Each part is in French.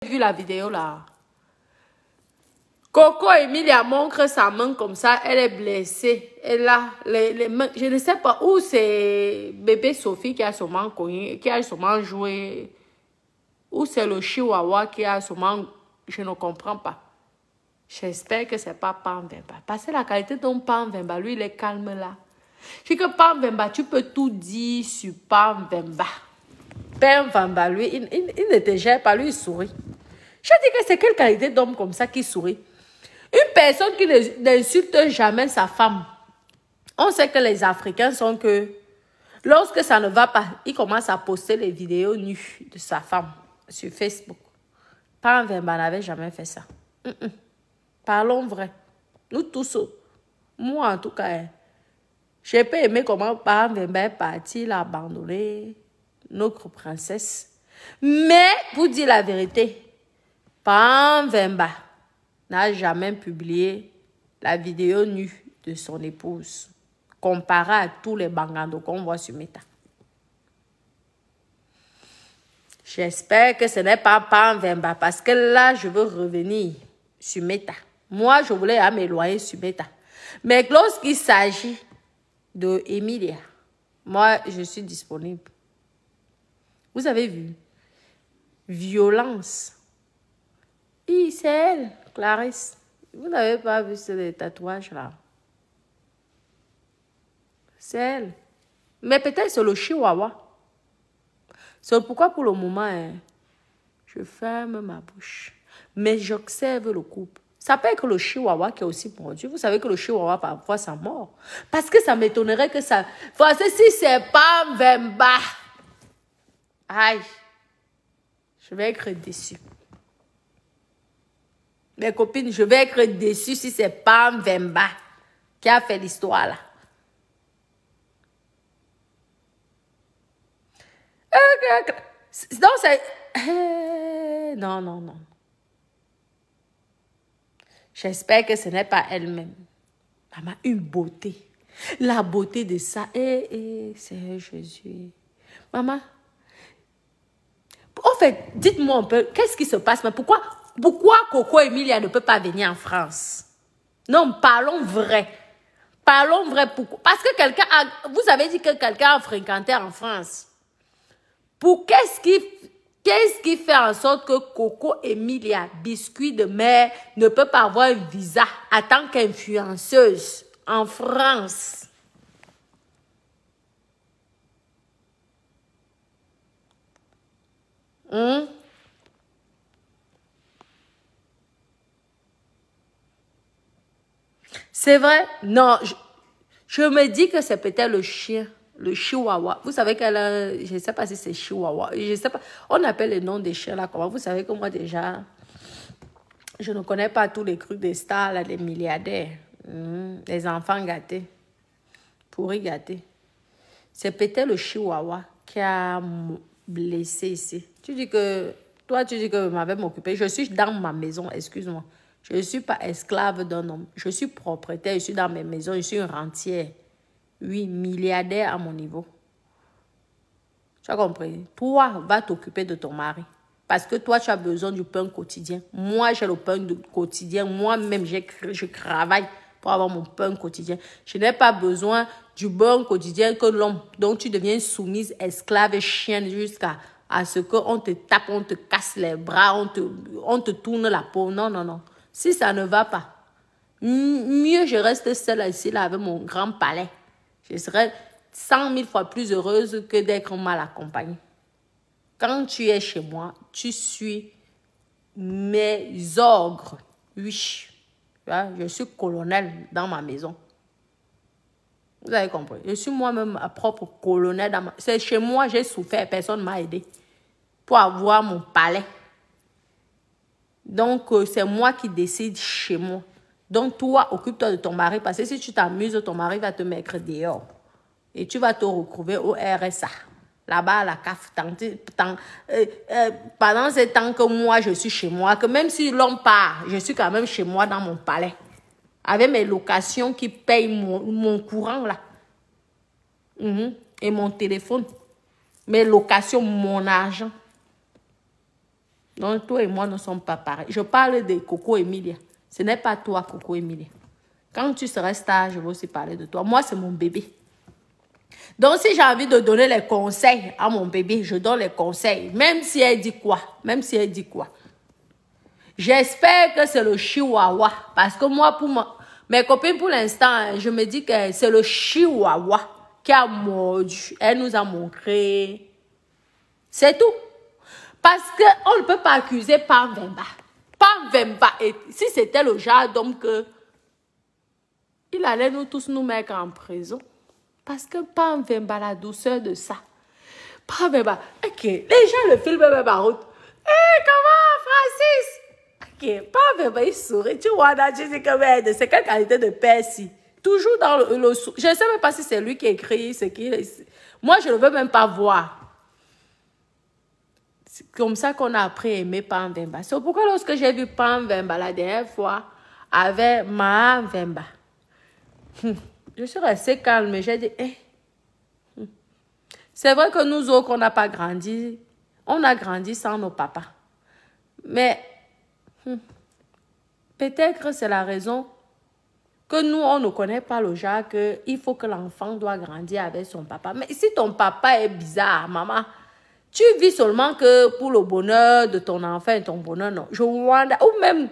vu la vidéo là. Coco Emilia montre sa main comme ça, elle est blessée. Et là, les mains, je ne sais pas où c'est bébé Sophie qui a sûrement cogné, qui a sûrement joué. Ou c'est le chihuahua qui a sûrement, je ne comprends pas. J'espère que c'est pas Pam Vemba. Parce que la qualité de Pam Vemba, lui, il est calme là. Je dis que Pam Vemba, tu peux tout dire sur Pam Vemba. Pam Vemba, lui, il ne te gère pas, lui, il sourit. Je dis que c'est quelle qualité d'homme comme ça qui sourit? Une personne qui n'insulte jamais sa femme. On sait que les Africains sont que, lorsque ça ne va pas, ils commencent à poster les vidéos nues de sa femme sur Facebook. Pam Vemba n'avait jamais fait ça. Parlons vrai. Nous tous, moi en tout cas, j'ai pas aimé comment Pam Vemba est parti, il a abandonné notre princesse. Mais, pour dire la vérité, Pam Vemba n'a jamais publié la vidéo nue de son épouse, comparé à tous les bangandos qu'on voit sur Meta. J'espère que ce n'est pas Pam Vemba, parce que là, je veux revenir sur Meta. Moi, je voulais m'éloigner sur Meta. Mais lorsqu'il s'agit de Emilia, moi, je suis disponible. Vous avez vu? Violence. Oui, c'est elle, Clarisse. Vous n'avez pas vu ces tatouages là? C'est elle. Mais peut-être c'est le chihuahua. C'est pourquoi pour le moment, je ferme ma bouche. Mais j'observe le couple. Ça peut être le chihuahua qui est aussi mordu. Vous savez que le chihuahua, parfois, ça mord. Parce que ça m'étonnerait que ça... Parce que si c'est pas Vemba, aïe, je vais être déçue. Mes copines, je vais être déçue si c'est Pam Vemba qui a fait l'histoire là. Non, c'est... Non, non, non. J'espère que ce n'est pas elle-même. Maman, une beauté. La beauté de ça. Seigneur Jésus. Maman. En fait, dites-moi un peu, qu'est-ce qui se passe? Mais pourquoi Coco Emilia ne peut pas venir en France? Non, parlons vrai. Parlons vrai. Pourquoi? Parce que quelqu'un a... Vous avez dit que quelqu'un a fréquenté en France. Qu'est-ce qui fait en sorte que Coco Emilia, biscuit de mer, ne peut pas avoir un visa en tant qu'influenceuse en France? C'est vrai? Non, je me dis que c'est peut-être le chien. Le chihuahua. Vous savez qu'elle a... Je ne sais pas si c'est chihuahua. Je ne sais pas. On appelle les noms des chiens là comment. Vous savez que moi déjà, je ne connais pas tous les trucs des stars là, des milliardaires. Les enfants gâtés. Pourris gâtés. C'est peut-être le chihuahua qui a blessé ici. Tu dis que... Toi, tu dis que je m'avais m'occuper. Je suis dans ma maison, excuse-moi. Je ne suis pas esclave d'un homme. Je suis propriétaire, je suis dans mes maisons, je suis une rentière. Oui, milliardaire à mon niveau. Tu as compris? Toi, va t'occuper de ton mari. Parce que toi, tu as besoin du pain quotidien. Moi, j'ai le pain quotidien. Moi-même, je travaille pour avoir mon pain quotidien. Je n'ai pas besoin du pain quotidien que l'homme. Donc, tu deviens soumise, esclave et chienne jusqu'à ce qu'on te tape, on te casse les bras, on te tourne la peau. Non, non, non. Si ça ne va pas, mieux je reste seule ici là avec mon grand palais. Je serais 100 000 fois plus heureuse que d'être mal accompagnée. Quand tu es chez moi, tu suis mes ordres. Oui. Je suis colonel dans ma maison. Vous avez compris? Je suis moi-même ma propre colonel dans ma... C'est chez moi, j'ai souffert, personne ne m'a aidé pour avoir mon palais. Donc, c'est moi qui décide chez moi. Donc, toi, occupe-toi de ton mari. Parce que si tu t'amuses, ton mari va te mettre dehors. Et tu vas te retrouver au RSA. Là-bas, à la CAF. Pendant ce temps que moi, je suis chez moi, que même si l'homme part, je suis quand même chez moi dans mon palais. Avec mes locations qui payent mon courant, là. Et mon téléphone. Mes locations, mon argent. Donc, toi et moi ne sommes pas pareils. Je parle de Coco Emilia. Ce n'est pas toi, Coco Emilia. Quand tu seras star, je vais aussi parler de toi. Moi, c'est mon bébé. Donc, si j'ai envie de donner les conseils à mon bébé, je donne les conseils. Même si elle dit quoi. Même si elle dit quoi. J'espère que c'est le chihuahua. Parce que moi, pour mes copines, pour l'instant, je me dis que c'est le chihuahua qui a mordu. Elle nous a montré. C'est tout. Parce qu'on ne peut pas accuser Pam Vemba. Pam Vemba, si c'était le genre d'homme que il allait nous tous nous mettre en prison. Parce que Pam Vemba, la douceur de ça. Pam Vemba, ok, les gens le filment même en route. Hé, comment, Francis? Ok, Pam Vemba, il sourit. Tu vois, là, tu dis que c'est quelle qualité de père si? Toujours dans le je ne sais même pas si c'est lui qui écrit, ce qui. Moi, je ne veux même pas voir. C'est comme ça qu'on a appris à aimer Pam Vemba. C'est pourquoi lorsque j'ai vu Pam Vemba la dernière fois avec Ma Vemba, je suis restée calme et j'ai dit, c'est vrai que nous autres, on n'a pas grandi. On a grandi sans nos papas. Mais peut-être que c'est la raison que nous, on ne connaît pas le genre qu'il faut que l'enfant doit grandir avec son papa. Mais si ton papa est bizarre, maman, tu vis seulement que pour le bonheur de ton enfant et ton bonheur, non. Ou même,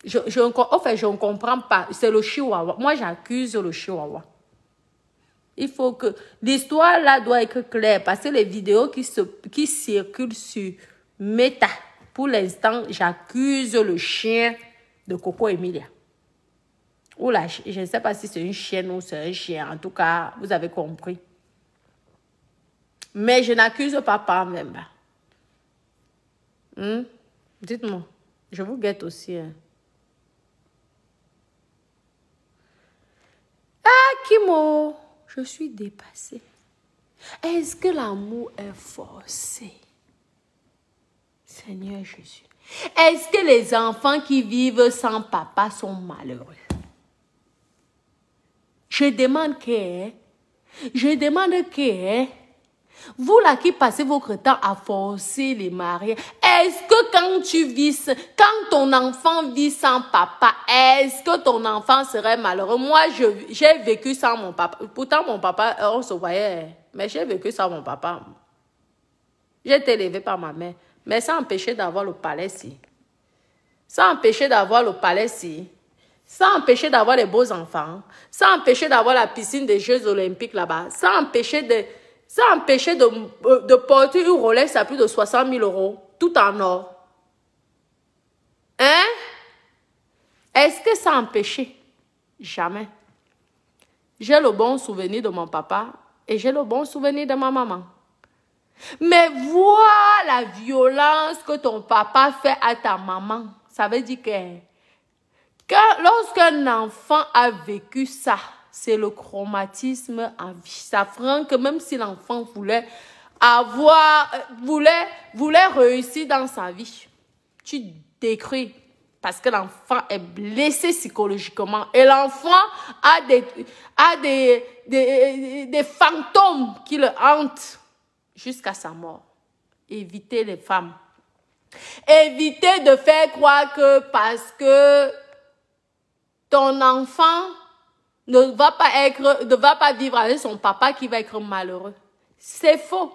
je ne comprends pas. C'est le chihuahua. Moi, j'accuse le chihuahua. Il faut que... L'histoire, là, doit être claire. Parce que les vidéos qui circulent sur Meta, pour l'instant, j'accuse le chien de Coco Emilia. Ou là, je ne sais pas si c'est une chienne ou c'est un chien. En tout cas, vous avez compris. Mais je n'accuse pas Pam Vemba. Dites-moi. Je vous guette aussi. Ah, Kimo, je suis dépassée. Est-ce que l'amour est forcé? Seigneur Jésus. Est-ce que les enfants qui vivent sans papa sont malheureux? Je demande que vous là qui passez votre temps à forcer les mariés, est-ce que quand ton enfant vit sans papa, est-ce que ton enfant serait malheureux? Moi, j'ai vécu sans mon papa. Pourtant, mon papa, on se voyait, mais j'ai vécu sans mon papa. J'ai été élevée par ma mère, mais ça empêchait d'avoir le palais si. Ça empêchait d'avoir le palais si. Ça empêchait d'avoir les beaux enfants. Ça empêchait d'avoir la piscine des Jeux Olympiques là-bas. Ça empêchait de porter une Rolex à plus de 60 000 €, tout en or. Hein? Est-ce que ça empêchait? Jamais. J'ai le bon souvenir de mon papa et j'ai le bon souvenir de ma maman. Mais vois la violence que ton papa fait à ta maman. Ça veut dire que lorsqu'un enfant a vécu ça, c'est le traumatisme à vie. Ça fera que même si l'enfant voulait réussir dans sa vie, tu détruis parce que l'enfant est blessé psychologiquement et l'enfant a des fantômes qui le hantent jusqu'à sa mort. Évitez les femmes. Évitez de faire croire que parce que ton enfant ne va pas vivre avec son papa qui va être malheureux. C'est faux.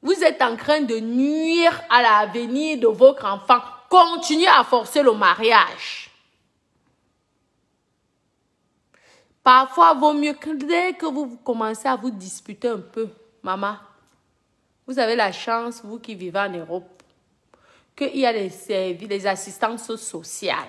Vous êtes en train de nuire à l'avenir de votre enfant. Continuez à forcer le mariage. Parfois, vaut mieux que dès que vous commencez à vous disputer un peu, maman, vous avez la chance, vous qui vivez en Europe, qu'il y a les assistances sociales.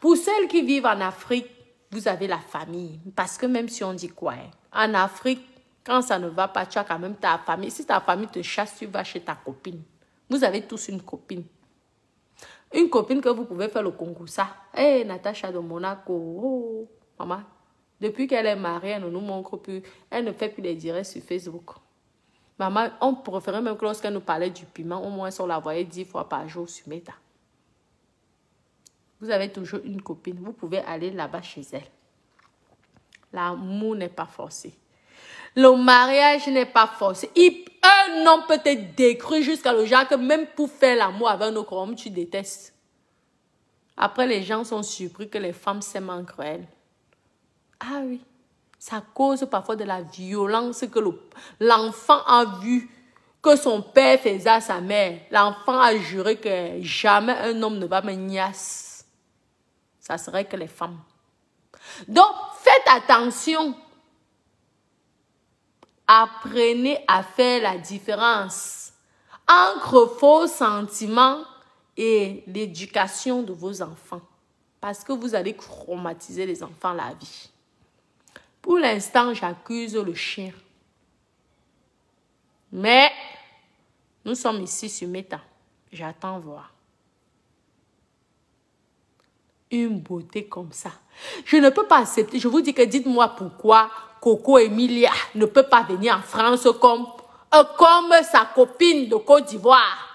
Pour celles qui vivent en Afrique, vous avez la famille. Parce que même si on dit quoi, en Afrique, quand ça ne va pas, tu as quand même ta famille. Si ta famille te chasse, tu vas chez ta copine. Vous avez tous une copine. Une copine que vous pouvez faire le concours. Ça. Hey, Natacha de Monaco. Oh, maman. Depuis qu'elle est mariée, elle ne nous montre plus. Elle ne fait plus les directs sur Facebook. Maman, on préférait même que lorsqu'elle nous parlait du piment, au moins on la voyait 10 fois par jour sur Meta. Vous avez toujours une copine. Vous pouvez aller là-bas chez elle. L'amour n'est pas forcé. Le mariage n'est pas forcé. Un homme peut te détruire jusqu'à le genre que même pour faire l'amour avec un autre homme, tu détestes. Après, les gens sont surpris que les femmes s'aiment entre elles. Ah oui. Ça cause parfois de la violence que l'enfant a vu que son père faisait à sa mère. L'enfant a juré que jamais un homme ne va me niasse. Ça serait que les femmes. Donc, faites attention. Apprenez à faire la différence entre faux sentiments et l'éducation de vos enfants. Parce que vous allez traumatiser les enfants la vie. Pour l'instant, j'accuse le chien. Mais, nous sommes ici sur Meta. J'attends voir. Une beauté comme ça. Je ne peux pas accepter. Je vous dis que dites-moi pourquoi Coco Emilia ne peut pas venir en France comme sa copine de Côte d'Ivoire.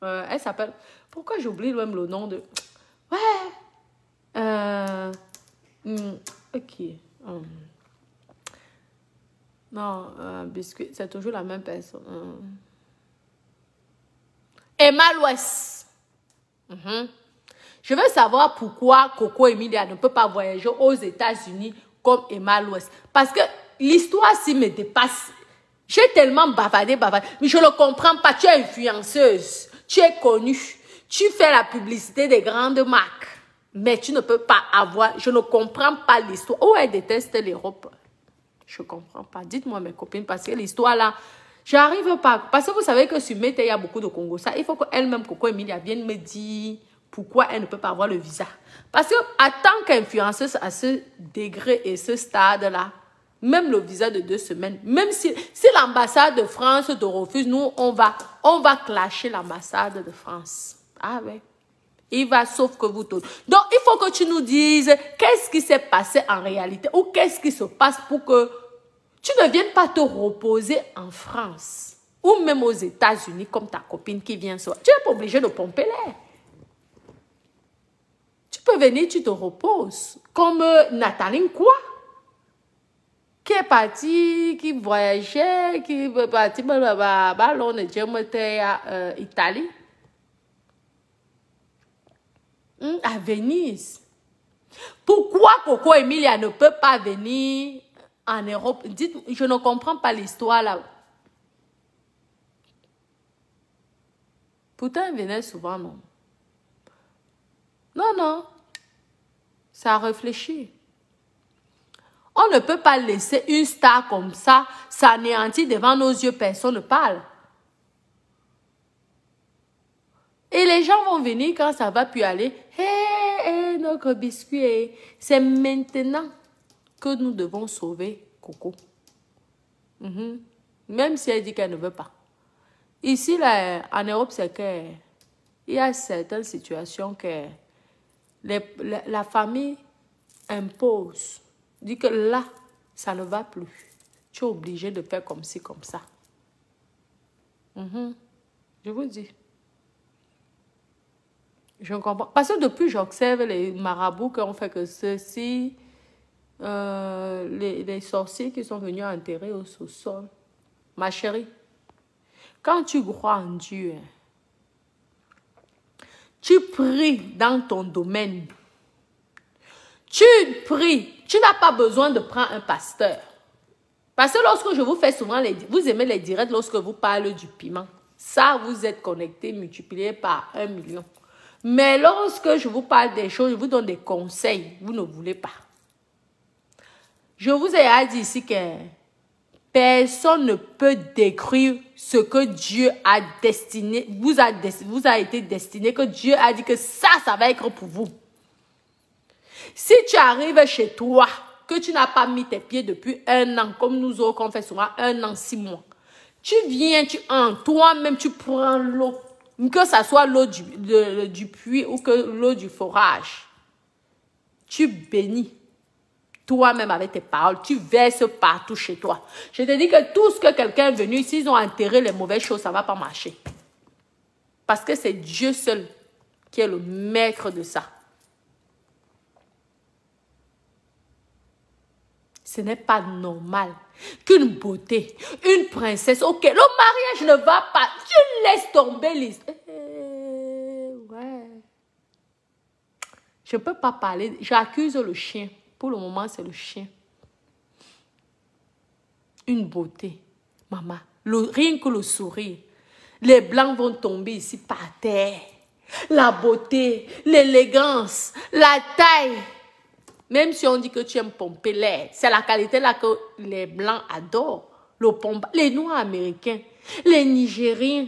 Elle s'appelle... Pourquoi j'oublie même le nom de... Ouais. Ok. Non, biscuit, c'est toujours la même personne. Emma l'Ouest. Je veux savoir pourquoi Coco Emilia ne peut pas voyager aux États-Unis comme Emma l'Ouest. Parce que l'histoire s'y me dépasse. J'ai tellement bavardé. Mais je ne le comprends pas. Tu es influenceuse. Tu es connue. Tu fais la publicité des grandes marques. Mais tu ne peux pas avoir... Je ne comprends pas l'histoire. Oh, elle déteste l'Europe. Je ne comprends pas. Dites-moi, mes copines, parce que l'histoire là, j'arrive pas. Parce que vous savez que sur Meta, il y a beaucoup de Congo. Ça, il faut qu'elle-même, Coco Emilia, vienne me dire pourquoi elle ne peut pas avoir le visa. Parce que, en tant qu'influenceuse à ce degré et ce stade-là, même le visa de 2 semaines, même si l'ambassade de France te refuse, nous, on va clasher l'ambassade de France. Ah ouais. Il va sauf que vous tous. Donc, il faut que tu nous dises qu'est-ce qui s'est passé en réalité ou qu'est-ce qui se passe pour que tu ne viennes pas te reposer en France ou même aux États-Unis comme ta copine qui vient soir. Tu n'es pas obligé de pomper l'air. Tu peux venir, tu te reposes. Comme Nathalie quoi? Qui est partie, qui voyageait, qui est partie, Italie. À Venise. Pourquoi Coco Emilia ne peut pas venir en Europe? Dites, je ne comprends pas l'histoire là. Pourtant, elle venait souvent, non? Non. Ça réfléchit. On ne peut pas laisser une star comme ça s'anéantir devant nos yeux. Personne ne parle. Et les gens vont venir quand ça va plus aller. Hé, notre biscuit. C'est maintenant que nous devons sauver Coco. Même si elle dit qu'elle ne veut pas. Ici, là, en Europe, c'est que il y a certaines situations que la famille impose. Dit que là, ça ne va plus. Tu es obligé de faire comme ci, comme ça. Je vous dis. Je ne comprends pas. Parce que depuis, j'observe les marabouts qui ont fait que ceci, les sorciers qui sont venus enterrer au sous-sol. Ma chérie, quand tu crois en Dieu, tu pries dans ton domaine. Tu pries. Tu n'as pas besoin de prendre un pasteur. Parce que lorsque je vous fais souvent, vous aimez les directs lorsque vous parlez du piment. Ça, vous êtes connecté, multiplié par 1 million. Mais lorsque je vous parle des choses, je vous donne des conseils, vous ne voulez pas. Je vous ai dit ici que personne ne peut décrire ce que Dieu a destiné, vous a été destiné, que Dieu a dit que ça va être pour vous. Si tu arrives chez toi, que tu n'as pas mis tes pieds depuis 1 an, comme nous autres, on fait souvent 1 an, 6 mois, tu viens, toi-même, tu prends l'eau. Que ce soit l'eau du puits ou que l'eau du forage. Tu bénis toi-même avec tes paroles. Tu verses partout chez toi. Je te dis que tout ce que quelqu'un est venu, s'ils ont enterré les mauvaises choses, ça ne va pas marcher. Parce que c'est Dieu seul qui est le maître de ça. Ce n'est pas normal qu'une beauté, une princesse, ok, le mariage ne va pas, tu laisses tomber l'histoire. Ouais. Je ne peux pas parler, j'accuse le chien. Pour le moment, c'est le chien. Une beauté, maman, rien que le sourire. Les blancs vont tomber ici par terre. La beauté, l'élégance, la taille. Même si on dit que tu aimes pomper l'air, c'est la qualité là que les blancs adorent. Le pompe, les noirs américains, les nigériens.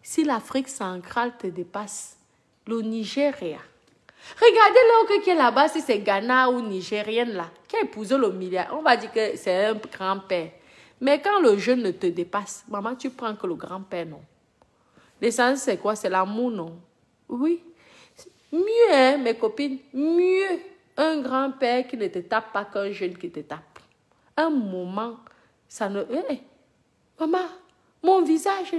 Si l'Afrique centrale te dépasse, le Nigeria. Regardez l'autre qui est là-bas, si c'est Ghana ou Nigérienne là, qui a épousé le milliard. On va dire que c'est un grand-père. Mais quand le jeune ne te dépasse, maman, tu prends que le grand-père, non. L'essence, c'est quoi? C'est l'amour, non? Oui. Mieux, hein, mes copines, mieux un grand-père qui ne te tape pas qu'un jeune qui te tape. Un moment, ça ne... Hey, maman, mon visage,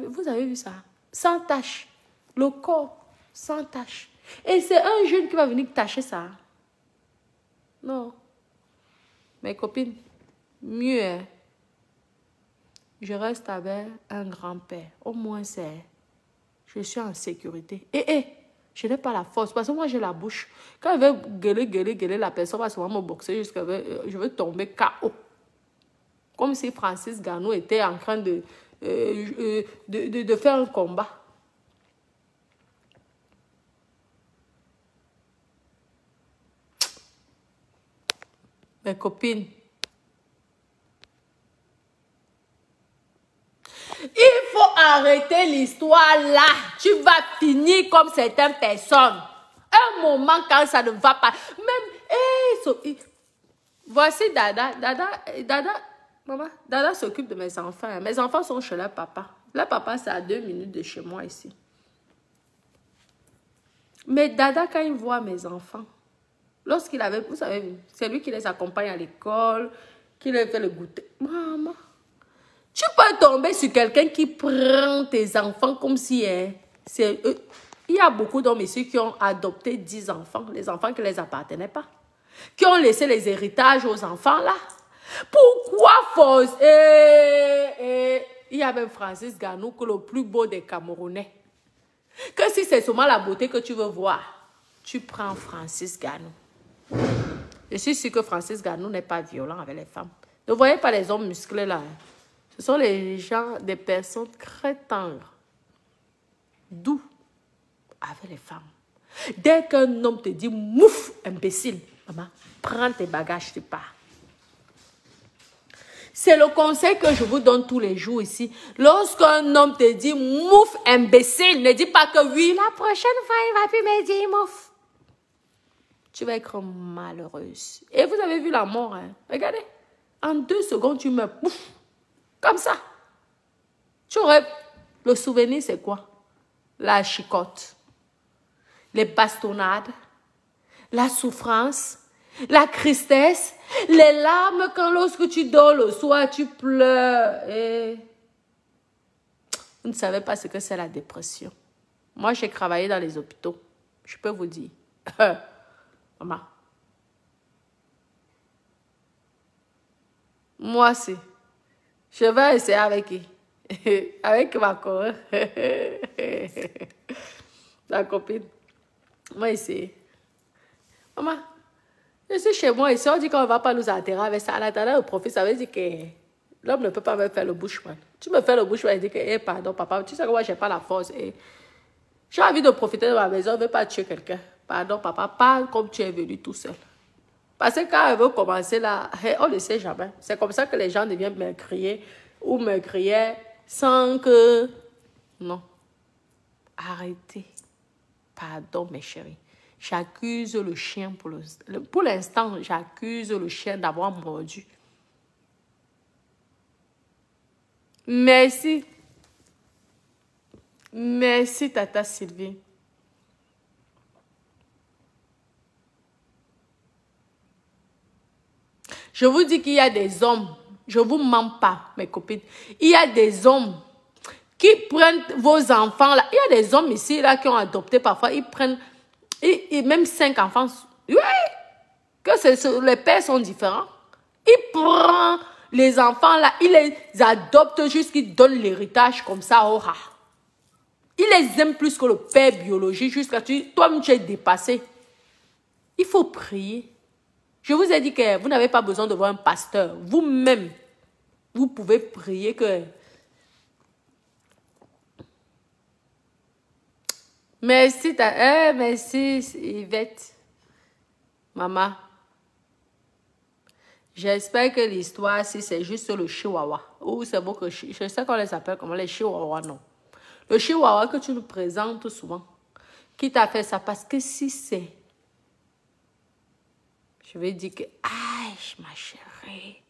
vous avez vu ça? Sans tache. Le corps, sans tache. Et c'est un jeune qui va venir tâcher ça. Non. Mes copines, mieux, hein. Je reste avec un grand-père. Au moins, je suis en sécurité. Je n'ai pas la force. Parce que moi, j'ai la bouche. Quand je vais gueuler, la personne va souvent me boxer jusqu'à je vais tomber KO. Comme si Francis Ngannou était en train de faire un combat. Mes copines, il faut arrêter l'histoire là. Tu vas finir comme certaines personnes. Un moment quand ça ne va pas. Même, voici Dada. Maman, Dada s'occupe de mes enfants. Mes enfants sont chez leur papa. Leur papa, c'est à 2 minutes de chez moi ici. Mais Dada, quand il voit mes enfants, lorsqu'il avait, vous savez, c'est lui qui les accompagne à l'école, qui les fait le goûter. Maman, tu peux tomber sur quelqu'un qui prend tes enfants comme si... il y a beaucoup d'hommes ici qui ont adopté 10 enfants, les enfants qui ne les appartenaient pas. Qui ont laissé les héritages aux enfants là. Pourquoi forcer? Il y a même Francis Ngannou, que le plus beau des Camerounais. Que si c'est seulement la beauté que tu veux voir, tu prends Francis Ngannou. Je suis sûre que Francis Ngannou n'est pas violent avec les femmes. Ne voyez pas les hommes musclés là. Ce sont les gens, des personnes très tendres, doux avec les femmes. Dès qu'un homme te dit « mouf, imbécile », maman, prends tes bagages, tu pars. C'est le conseil que je vous donne tous les jours ici. Lorsqu'un homme te dit « mouf, imbécile », ne dis pas que oui, la prochaine fois, il ne va plus me dire « mouf ». Tu vas être malheureuse. Et vous avez vu la mort, hein? Regardez. En 2 secondes, tu meurs. Pouf, comme ça. Tu aurais... Le souvenir, c'est quoi? La chicotte. Les bastonnades. La souffrance. La tristesse. Les larmes quand lorsque tu dors le soir, tu pleures. Et... Vous ne savez pas ce que c'est la dépression. Moi, j'ai travaillé dans les hôpitaux. Je peux vous dire. Maman. Moi, c'est. Je vais essayer avec qui? Avec ma copine. La copine. Moi, essayer. Maman, je suis chez moi ici. On dit qu'on ne va pas nous enterrer avec ça. À l'intérieur, le professeur, ça veut dire que l'homme ne peut pas me faire le bouche-man. Tu me fais le bouche-man et dis que, pardon, papa, tu sais que moi, je n'ai pas la force. J'ai envie de profiter de ma maison, je ne veux pas tuer quelqu'un. Pardon, papa, parle comme tu es venu tout seul. Parce que quand elle veut commencer là, on ne sait jamais. C'est comme ça que les gens deviennent me crier ou me crier sans que... Non. Arrêtez. Pardon, mes chéris. J'accuse le chien pour l'instant, j'accuse le chien d'avoir mordu. Merci. Merci, Tata Sylvie. Je vous dis qu'il y a des hommes, je ne vous mens pas, mes copines, il y a des hommes qui prennent vos enfants là. Il y a des hommes ici là qui ont adopté parfois, ils prennent, et même 5 enfants. Oui, les pères sont différents. Il prend les enfants là, il les adopte jusqu'ils donnent l'héritage comme ça au rat. Il les aime plus que le père biologique jusqu'à toi-même tu es dépassé. Il faut prier. Je vous ai dit que vous n'avez pas besoin de voir un pasteur. Vous-même, vous pouvez prier que... Merci, merci Yvette. Maman. J'espère que l'histoire, si c'est juste le chihuahua. Ou c'est beau que... Je sais qu'on les appelle comment les chihuahuas, non. Le chihuahua que tu nous présentes souvent. Qui t'a fait ça? Parce que si c'est... Je vais dire que... Aïe, ma chérie.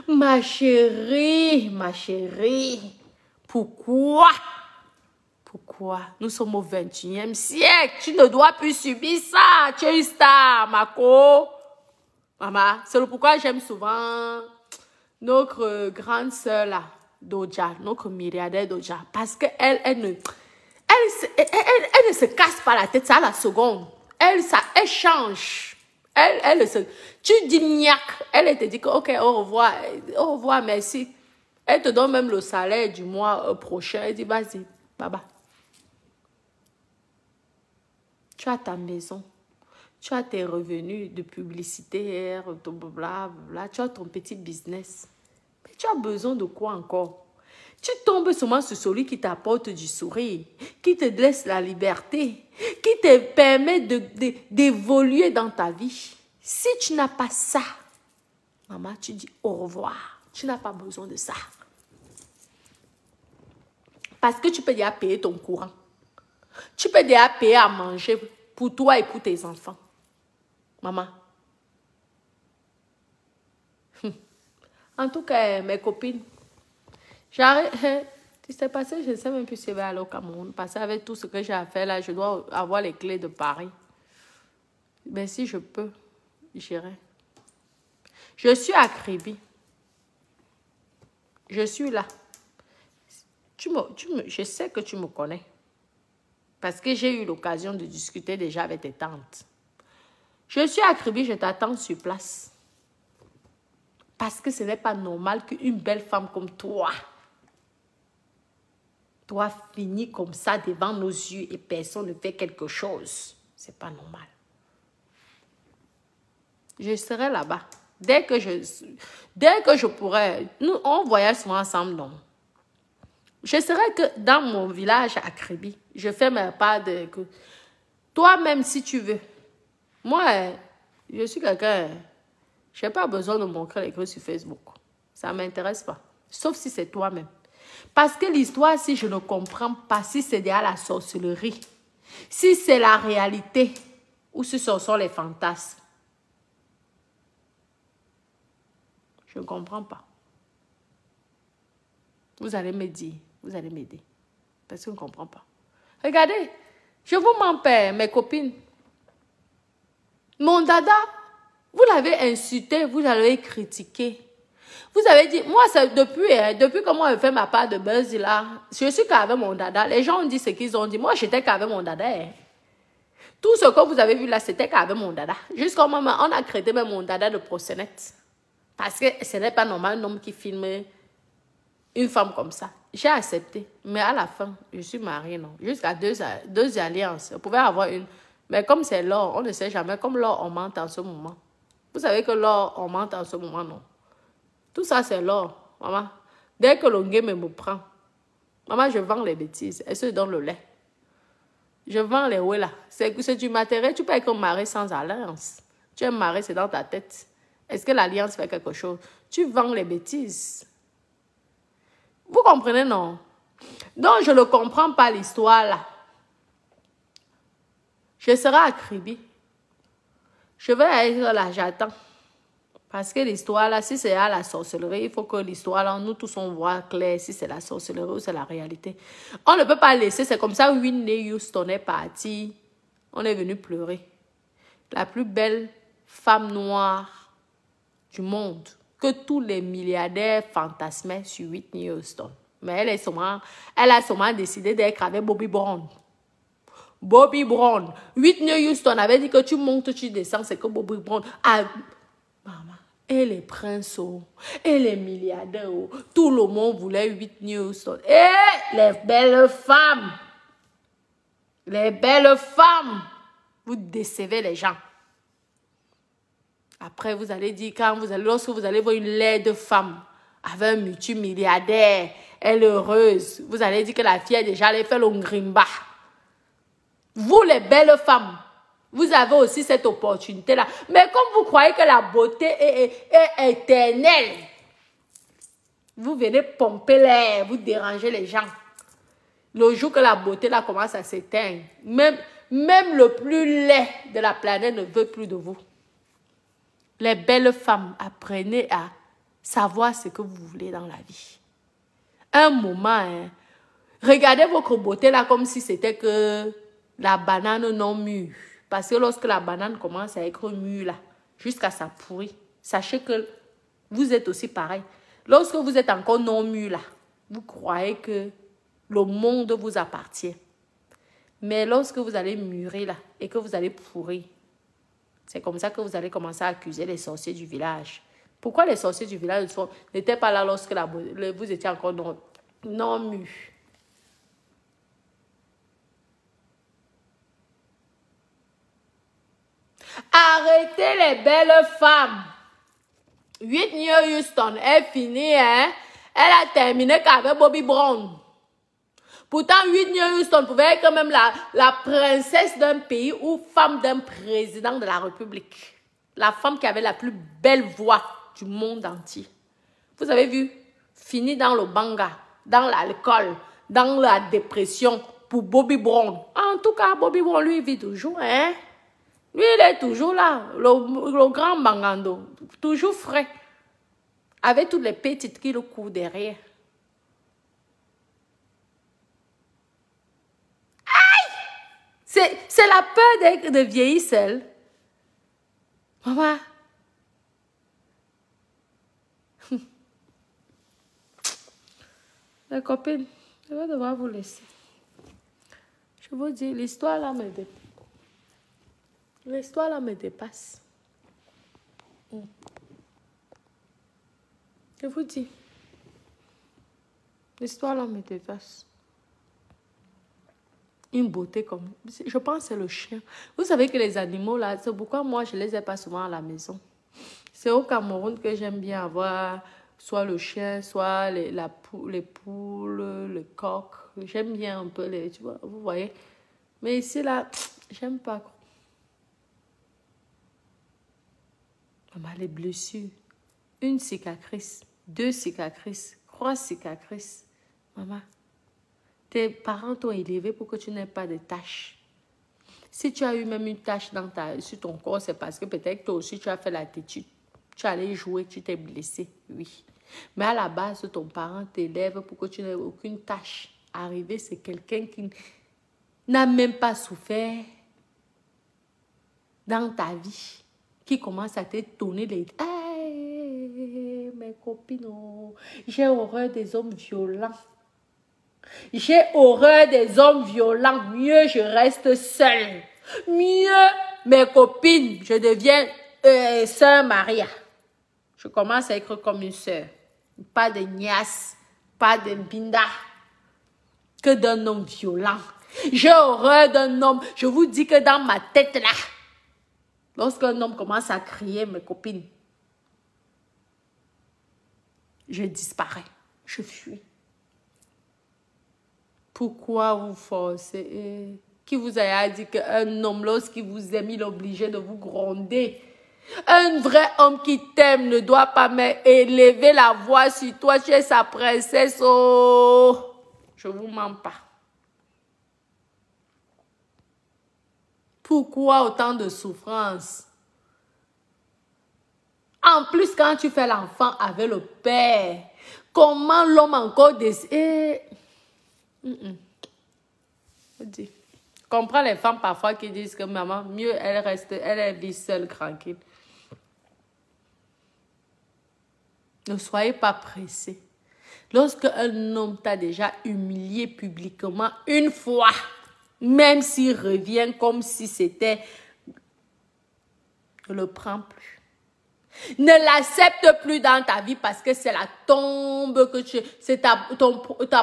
Ma chérie, ma chérie. Pourquoi? Pourquoi? Nous sommes au 21e siècle. Tu ne dois plus subir ça. Tu es une star, Mako. Maman, c'est le pourquoi j'aime souvent notre grande sœur là, Doja, notre milliardaire Doja. Parce qu'elle ne se casse pas la tête, ça à la seconde. Elle change. Tu dis niaque. Elle te dit que ok, au revoir, merci. Elle te donne même le salaire du mois prochain. Elle dit vas-y, baba. Tu as ta maison. Tu as tes revenus de publicité, blablabla. Tu as ton petit business. Mais tu as besoin de quoi encore? Tu tombes seulement sur celui qui t'apporte du sourire, qui te laisse la liberté, qui te permet d'évoluer dans ta vie. Si tu n'as pas ça, maman, tu dis au revoir. Tu n'as pas besoin de ça. Parce que tu peux déjà payer ton courant. Tu peux déjà payer à manger pour toi et pour tes enfants. Maman. En tout cas, mes copines, j'arrête. Tu sais passé, je ne sais même plus si je vais aller au Cameroun. Parce qu'avec tout ce que j'ai à faire là, je dois avoir les clés de Paris. Mais si je peux, j'irai. Je suis à Kribi. Je suis là. Je sais que tu me connais. Parce que j'ai eu l'occasion de discuter déjà avec tes tantes. Je suis à Kribi, je t'attends sur place. Parce que ce n'est pas normal qu'une belle femme comme toi doit finir comme ça devant nos yeux et personne ne fait quelque chose. C'est pas normal. Je serai là-bas. Dès que je pourrai, nous, on voyage souvent ensemble, non? Je serai que dans mon village à Kribi. Je fais ma part de... Toi-même, si tu veux. Moi, je suis quelqu'un... Je n'ai pas besoin de montrer les trucs sur Facebook. Ça ne m'intéresse pas. Sauf si c'est toi-même. Parce que l'histoire, si je ne comprends pas, si c'est derrière la sorcellerie, si c'est la réalité, ou si ce sont les fantasmes, je ne comprends pas. Vous allez me dire, vous allez m'aider. Parce que je ne comprends pas. Regardez, je vous mens pas, mes copines. Mon dada, vous l'avez insulté, vous l'avez critiqué. Vous avez dit, moi, c'est depuis que moi, je fais ma part de buzz là, je suis qu'avec mon dada. Les gens ont dit ce qu'ils ont dit. Moi, j'étais qu'avec mon dada. Tout ce que vous avez vu là, c'était qu'avec mon dada. Jusqu'au moment, on a créé même mon dada de proxénète. Parce que ce n'est pas normal un homme qui filme une femme comme ça. J'ai accepté. Mais à la fin, je suis mariée, non. Jusqu'à deux alliances. On pouvait avoir une. Mais comme c'est l'or, on ne sait jamais. Comme l'or augmente en ce moment. Vous savez que l'or augmente en ce moment, non? Tout ça, c'est l'or, maman. Dès que l'ongé me prend, maman, je vends les bêtises. Elle se donne le lait. Je vends les oué là. C'est du matériel. Tu peux être un mari sans alliance. Tu es marié, c'est dans ta tête. Est-ce que l'alliance fait quelque chose? Tu vends les bêtises. Vous comprenez, non? Donc, je ne comprends pas l'histoire là. Je serai à Kribi. Je vais être là, j'attends. Parce que l'histoire là, si c'est à la sorcellerie, il faut que l'histoire là, nous tous on voit clair si c'est la sorcellerie ou c'est la réalité. On ne peut pas laisser, c'est comme ça Whitney Houston est partie. On est venu pleurer. La plus belle femme noire du monde. Que tous les milliardaires fantasmaient sur Whitney Houston. Mais elle a sûrement décidé d'être avec Bobby Brown. Bobby Brown. Whitney Houston avait dit que tu montes, tu descends, c'est que Bobby Brown. Ah, maman. Et les princes, et les milliardaires, tout le monde voulait Whitney Houston. Et les belles femmes. Les belles femmes. Vous décevez les gens. Après, vous allez dire, lorsque vous allez voir une laide femme avec un multimilliardaire, elle est heureuse, vous allez dire que la fille a déjà allé faire le grimba. Vous, les belles femmes, vous avez aussi cette opportunité-là. Mais comme vous croyez que la beauté est éternelle, vous venez pomper l'air, vous dérangez les gens. Le jour que la beauté là commence à s'éteindre, même le plus laid de la planète ne veut plus de vous. Les belles femmes, apprenez à savoir ce que vous voulez dans la vie. Un moment, hein, regardez votre beauté là comme si c'était que la banane non mûre. Parce que lorsque la banane commence à être mûre là, jusqu'à sa pourrie, sachez que vous êtes aussi pareil. Lorsque vous êtes encore non mûr là, vous croyez que le monde vous appartient. Mais lorsque vous allez mûrir là et que vous allez pourrir, c'est comme ça que vous allez commencer à accuser les sorciers du village. Pourquoi les sorciers du village n'étaient pas là lorsque vous étiez encore non mûr? Arrêtez les belles femmes. Whitney Houston est finie, hein? Elle a terminé qu'avec Bobby Brown. Pourtant, Whitney Houston pouvait être quand même la princesse d'un pays ou femme d'un président de la République. La femme qui avait la plus belle voix du monde entier. Vous avez vu? Fini dans le banga, dans l'alcool, dans la dépression pour Bobby Brown. En tout cas, Bobby Brown, lui, vit toujours, hein? Lui, il est toujours là, le grand bangando, toujours frais, avec toutes les petites qui le courent derrière. C'est la peur de vieillir seule. Maman. Les copines, je vais devoir vous laisser. Je vous dis, l'histoire là me dépasse. L'histoire là me dépasse. Je vous dis, l'histoire là me dépasse. Une beauté comme... Je pense que c'est le chien. Vous savez que les animaux, là, c'est pourquoi moi, je ne les ai pas souvent à la maison. C'est au Cameroun que j'aime bien avoir soit le chien, soit les poules, les coqs. J'aime bien un peu les... Tu vois, vous voyez. Mais ici, là, j'aime pas. Maman, les blessures. 1 cicatrice, 2 cicatrices, 3 cicatrices. Maman. Tes parents t'ont élevé pour que tu n'aies pas de taches. Si tu as eu même une tache sur ton corps, c'est parce que peut-être toi aussi tu as fait la têtue. Tu allais jouer, tu t'es blessé, oui. Mais à la base, ton parent t'élève pour que tu n'aies aucune tache. Arrivé, c'est quelqu'un qui n'a même pas souffert dans ta vie, qui commence à t'étonner les... Hey, mes copines, oh, j'ai horreur des hommes violents. J'ai horreur des hommes violents. Mieux, je reste seule. Mieux, mes copines, je deviens sœur Maria. Je commence à être comme une sœur. Pas de niasse, pas de binda. Que d'un homme violent. J'ai horreur d'un homme. Je vous dis que dans ma tête là, lorsqu'un homme commence à crier, mes copines, je disparais. Je fuis. Pourquoi vous forcez? Qui vous a dit qu'un homme, lorsqu'il vous aime, il est obligé de vous gronder? Un vrai homme qui t'aime ne doit pas élever la voix sur toi. Tu es sa princesse. Oh, je vous mens pas. Pourquoi autant de souffrance? En plus, quand tu fais l'enfant avec le père, comment l'homme encore décide? Je comprends les femmes parfois qui disent que maman, mieux elle vit seule, tranquille. Ne soyez pas pressés. Lorsque un homme t'a déjà humilié publiquement une fois, Même s'il revient comme si c'était... Ne le prends plus. Ne l'accepte plus dans ta vie parce que c'est la tombe que tu... C'est ta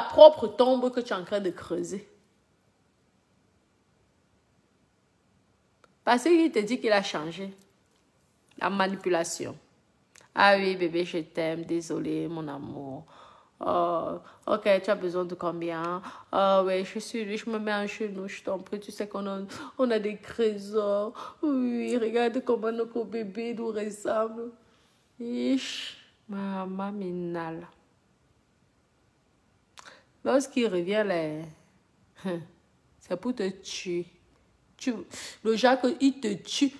propre tombe que tu es en train de creuser. Parce qu'il te dit qu'il a changé. La manipulation. Ah oui, bébé, je t'aime. Désolé, mon amour. Oh, ok, tu as besoin de combien? Oh, oui, je me mets en genou, je t'en prie. Tu sais on a des trésors. Oui, regarde comment notre bébé nous ressemble. Ich, maman minale. Lorsqu'il revient, c'est pour te tuer. Le Jacques, il te tue.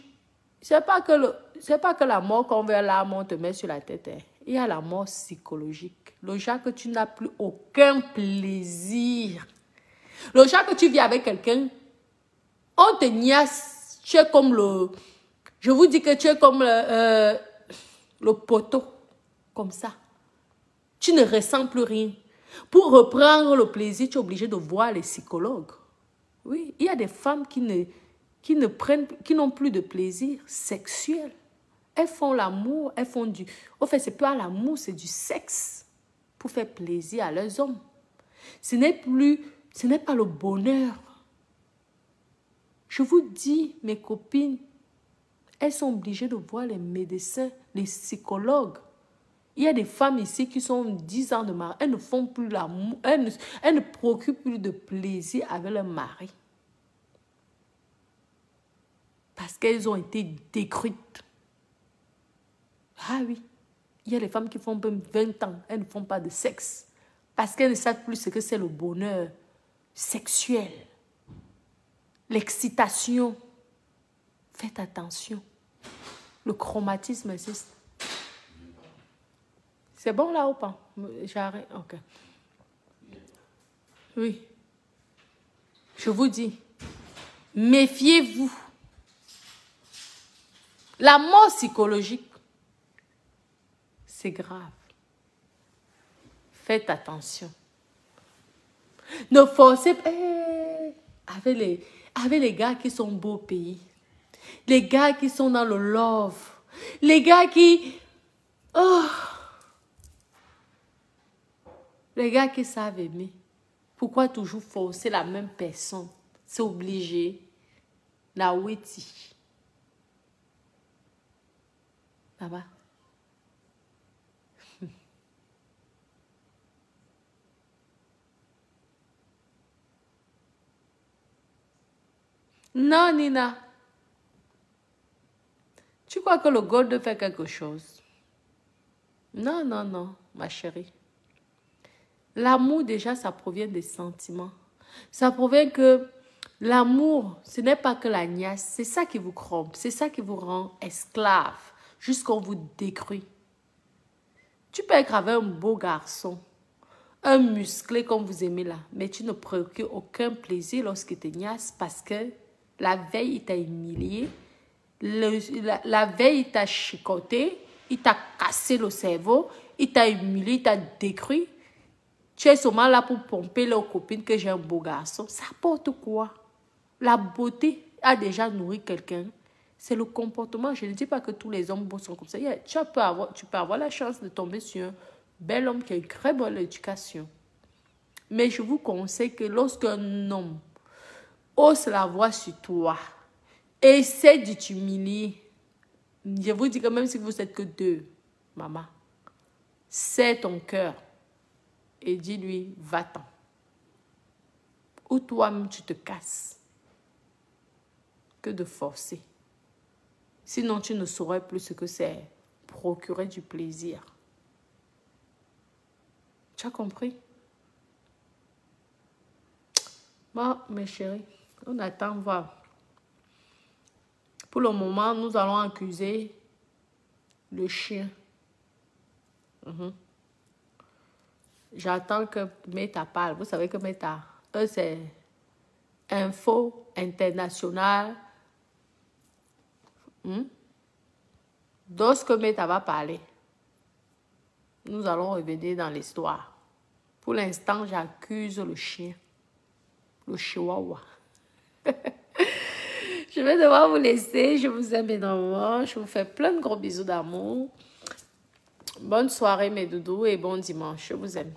C'est pas que la mort qu'on veut là, on te met sur la tête. Hein. Il y a la mort psychologique. Le Jacques, tu n'as plus aucun plaisir. Le Jacques, tu vis avec quelqu'un, on te niasse. Tu es comme le... Je vous dis que tu es comme le poteau. Comme ça. Tu ne ressens plus rien. Pour reprendre le plaisir, tu es obligé de voir les psychologues. Oui, il y a des femmes qui n'ont plus de plaisir sexuel. Elles font l'amour, elles font du... Au fait, c'est pas l'amour, c'est du sexe pour faire plaisir à leurs hommes. Ce n'est pas le bonheur. Je vous dis, mes copines, elles sont obligées de voir les médecins, les psychologues. Il y a des femmes ici qui sont 10 ans de mariage, elles ne font plus l'amour, elles ne procurent plus de plaisir avec leur mari. Parce qu'elles ont été détruites. Ah oui, il y a des femmes qui font même 20 ans, elles ne font pas de sexe. Parce qu'elles ne savent plus ce que c'est le bonheur sexuel. L'excitation. Faites attention. Le chromatisme existe. C'est bon là ou pas? J'arrête. Ok. Oui. Je vous dis, méfiez-vous. La mort psychologique, c'est grave. Faites attention. Ne forcez pas. Avec les gars qui sont beaux pays. Les gars qui sont dans le love. Les gars qui... Oh. Les gars qui savent aimer. Pourquoi toujours forcer la même personne? C'est obligé. La weti. Baba. Non, Nina. Tu crois que le gold fait quelque chose? Non, non, non, ma chérie. L'amour, déjà, ça provient des sentiments. Ça provient que l'amour, ce n'est pas que la niaise. C'est ça qui vous trompe. C'est ça qui vous rend esclave. Jusqu'on vous détruit. Tu peux être avec un beau garçon. Un musclé comme vous aimez là. Mais tu ne procures aucun plaisir lorsqu'il te niaise parce que la veille, il t'a humilié. La veille, il t'a chicoté. Il t'a cassé le cerveau. Il t'a humilié, il t'a détruit. Tu es seulement là pour pomper aux copines que j'ai un beau garçon. Ça apporte quoi? La beauté a déjà nourri quelqu'un. C'est le comportement. Je ne dis pas que tous les hommes beaux sont comme ça. Tu peux avoir la chance de tomber sur un bel homme qui a une très bonne éducation. Mais je vous conseille que lorsqu'un homme hausse la voix sur toi, essaie de t'humilier. Je vous dis que même si vous n'êtes que deux, maman, c'est ton cœur. Et dis-lui, va-t'en. Ou toi-même, tu te casses. Que de forcer. Sinon, tu ne saurais plus ce que c'est procurer du plaisir. Tu as compris? Bon, mes chéris, on attend voir. Pour le moment, nous allons accuser le chien. J'attends que Meta parle. Vous savez que Meta, eux, c'est Info International. Lorsque Meta va parler, nous allons revenir dans l'histoire. Pour l'instant, j'accuse le chien, le chihuahua. Je vais devoir vous laisser. Je vous aime énormément. Je vous fais plein de gros bisous d'amour. Bonne soirée, mes doudous, et bon dimanche. Je vous aime.